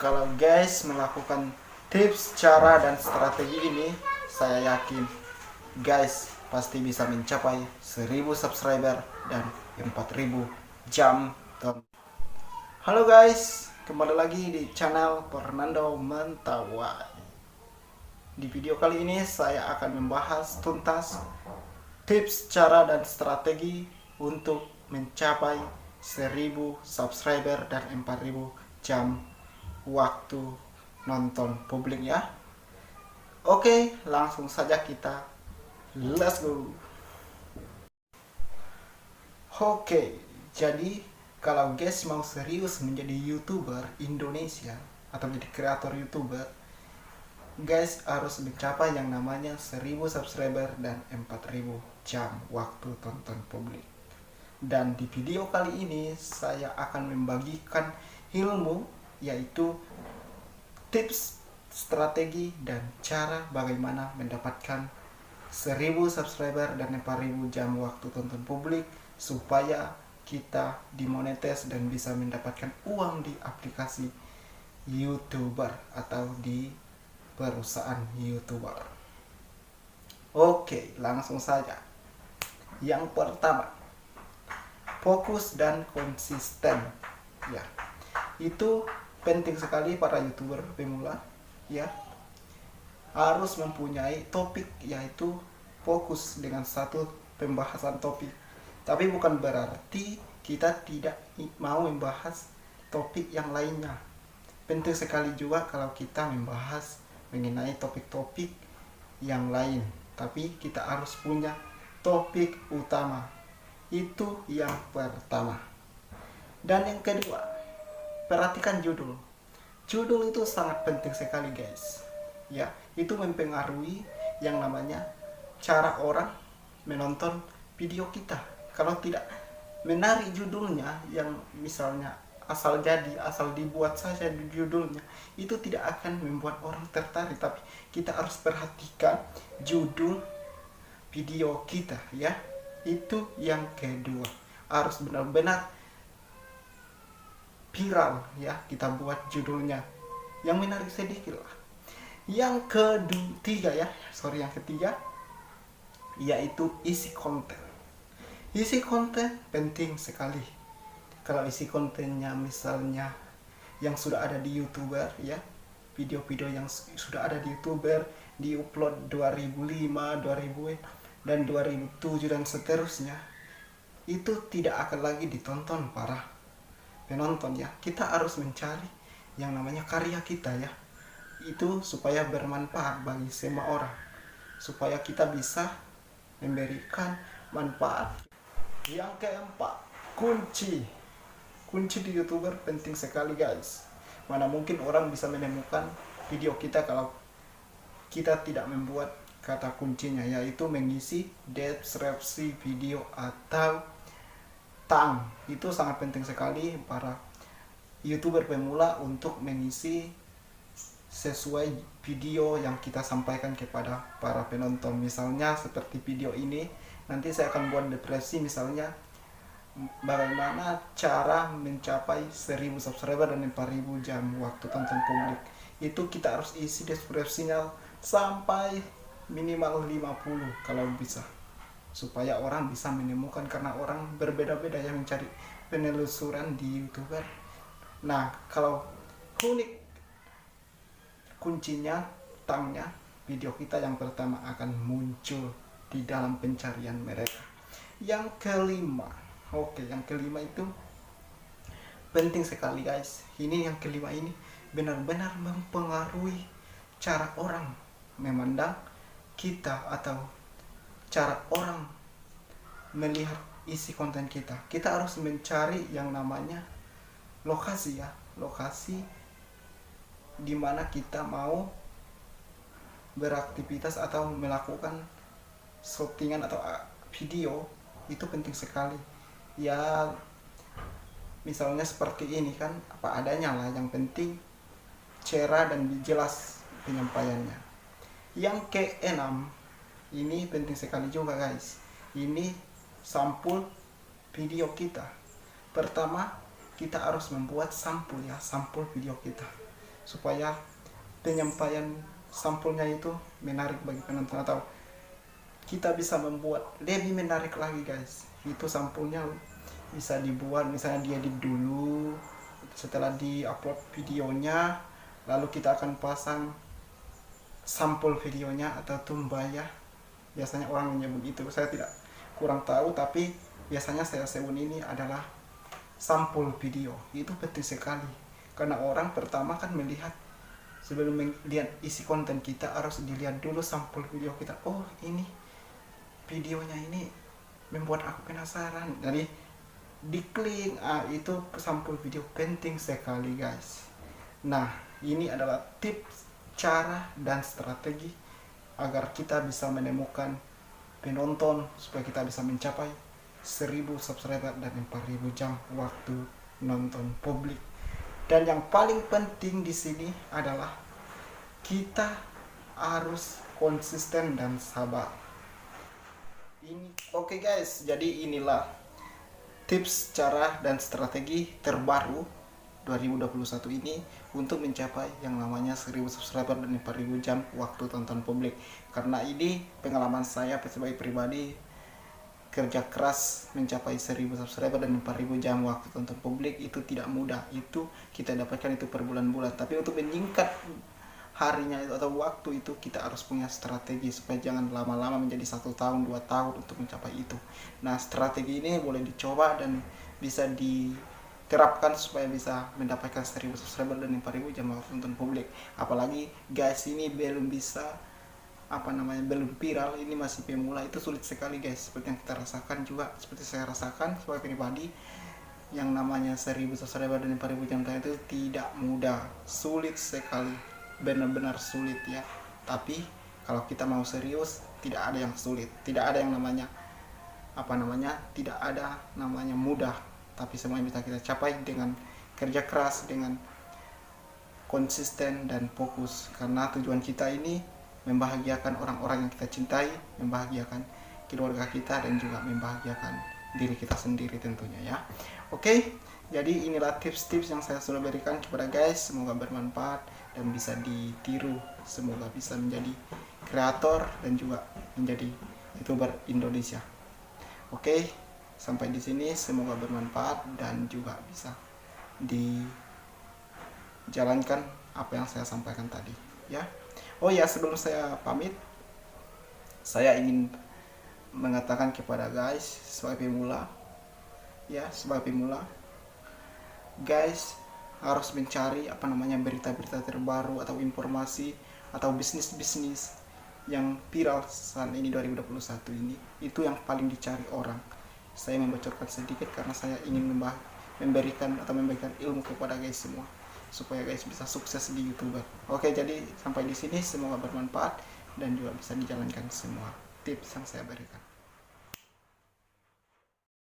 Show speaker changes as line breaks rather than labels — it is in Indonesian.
Kalau guys melakukan tips, cara, dan strategi ini, saya yakin guys pasti bisa mencapai 1000 subscriber dan 4000 jam tonton. Halo guys, kembali lagi di channel Fernando Mentawai. Di video kali ini saya akan membahas tuntas tips, cara, dan strategi untuk mencapai 1000 subscriber dan 4000 jam waktu nonton publik ya. Oke, langsung saja kita let's go. Oke, jadi kalau guys mau serius menjadi YouTuber Indonesia atau menjadi kreator YouTuber, guys harus mencapai yang namanya 1000 subscriber dan 4000 jam waktu tonton publik. Dan di video kali ini saya akan membagikan ilmu, yaitu tips, strategi, dan cara bagaimana mendapatkan 1000 subscriber dan 4000 jam waktu tonton publik supaya kita dimonetis dan bisa mendapatkan uang di aplikasi YouTuber atau di perusahaan YouTuber. Oke, langsung saja. Yang pertama, fokus dan konsisten ya. Itu penting sekali para YouTuber pemula ya, harus mempunyai topik, yaitu fokus dengan satu pembahasan topik. Tapi bukan berarti kita tidak mau membahas topik yang lainnya. Penting sekali juga kalau kita membahas mengenai topik-topik yang lain, tapi kita harus punya topik utama. Itu yang pertama. Dan yang kedua, perhatikan judul. Judul itu sangat penting sekali guys. Ya, itu mempengaruhi yang namanya cara orang menonton video kita. Kalau tidak menarik judulnya, yang misalnya asal dibuat saja di judulnya, itu tidak akan membuat orang tertarik. Tapi kita harus perhatikan judul video kita ya. Itu yang kedua, harus benar-benar viral ya, kita buat judulnya yang menarik sedikit lah. Yang ketiga yaitu isi konten. Isi konten penting sekali. Kalau isi kontennya misalnya yang sudah ada di YouTuber ya, video-video yang sudah ada di YouTuber diupload 2005, 2000 dan 2007 dan seterusnya, itu tidak akan lagi ditonton para penonton ya. Kita harus mencari yang namanya karya kita ya, itu supaya bermanfaat bagi semua orang, supaya kita bisa memberikan manfaat. Yang keempat, kunci di YouTuber penting sekali guys. Mana mungkin orang bisa menemukan video kita kalau kita tidak membuat kata kuncinya, yaitu mengisi deskripsi video atau tag. Itu sangat penting sekali para YouTuber pemula untuk mengisi sesuai video yang kita sampaikan kepada para penonton. Misalnya seperti video ini, nanti saya akan buat deskripsi misalnya bagaimana cara mencapai 1000 subscriber dan 4000 jam waktu tonton publik. Itu kita harus isi deskripsinya sampai minimal 50 kalau bisa, supaya orang bisa menemukan, karena orang berbeda-beda yang mencari penelusuran di YouTuber. Nah, kalau unik kuncinya, tagnya, video kita yang pertama akan muncul di dalam pencarian mereka. Yang kelima, yang kelima itu penting sekali guys. Ini yang kelima ini benar-benar mempengaruhi cara orang memandang kita atau cara orang melihat isi konten kita. Kita harus mencari yang namanya lokasi ya, lokasi di mana kita mau beraktivitas atau melakukan syutingan atau video. Itu penting sekali ya. Misalnya seperti ini kan, apa adanya lah, yang penting cerah dan jelas penyampaiannya. Yang keenam, ini penting sekali juga guys. Ini sampul video kita. Pertama, kita harus membuat sampul ya, sampul video kita. supaya penyampaian sampulnya itu menarik bagi penonton, atau kita bisa membuat lebih menarik lagi guys. Itu sampulnya bisa dibuat, misalnya dia di dulu, setelah di upload videonya lalu kita akan pasang sampul videonya atau tumbaya, biasanya orang menyebut itu, saya tidak kurang tahu, tapi biasanya saya sebut ini adalah sampul video. Itu penting sekali karena orang pertama kan melihat, sebelum melihat isi konten kita harus dilihat dulu sampul video kita. Oh, ini videonya ini membuat aku penasaran, jadi diklik, itu sampul video penting sekali guys. Nah, ini adalah tips, cara, dan strategi agar kita bisa menemukan penonton, supaya kita bisa mencapai 1000 subscriber dan 4000 jam waktu nonton publik. Dan yang paling penting di sini adalah kita harus konsisten dan sabar. Oke guys, jadi inilah tips, cara, dan strategi terbaru 2021 ini untuk mencapai yang namanya 1000 subscriber dan 4000 jam waktu tonton publik. Karena ini pengalaman saya sebagai pribadi, kerja keras mencapai 1000 subscriber dan 4000 jam waktu tonton publik itu tidak mudah. Itu kita dapatkan itu per bulan-bulan, tapi untuk meningkat harinya itu atau waktu itu kita harus punya strategi supaya jangan lama-lama menjadi 1 tahun 2 tahun untuk mencapai itu. Nah, strategi ini boleh dicoba dan bisa diterapkan supaya bisa mendapatkan 1000 subscriber dan 4000 jam waktu nonton publik. Apalagi guys, ini belum bisa belum viral, ini masih pemula, itu sulit sekali guys, seperti yang kita rasakan juga, seperti saya rasakan sebagai pribadi. Yang namanya 1000 subscriber dan 4000 jam itu tidak mudah, sulit sekali, benar-benar sulit ya. Tapi kalau kita mau serius, tidak ada yang sulit, tidak ada yang namanya tidak ada namanya mudah, tapi semuanya bisa kita capai dengan kerja keras, dengan konsisten dan fokus. Karena tujuan kita ini membahagiakan orang-orang yang kita cintai, membahagiakan keluarga kita, dan juga membahagiakan diri kita sendiri tentunya ya. Oke, jadi inilah tips-tips yang saya sudah berikan kepada guys, semoga bermanfaat dan bisa ditiru, semoga bisa menjadi kreator dan juga menjadi YouTuber Indonesia. Oke, sampai di sini semoga bermanfaat dan juga bisa dijalankan apa yang saya sampaikan tadi ya. Oh ya, sebelum saya pamit, saya ingin mengatakan kepada guys sebagai pemula guys, harus mencari berita-berita terbaru atau informasi atau bisnis-bisnis yang viral saat ini 2021 ini, itu yang paling dicari orang. Saya membocorkan sedikit karena saya ingin memberikan ilmu kepada guys semua, supaya guys bisa sukses di YouTuber. Oke, jadi sampai di sini semoga bermanfaat dan juga bisa dijalankan semua tips yang saya berikan.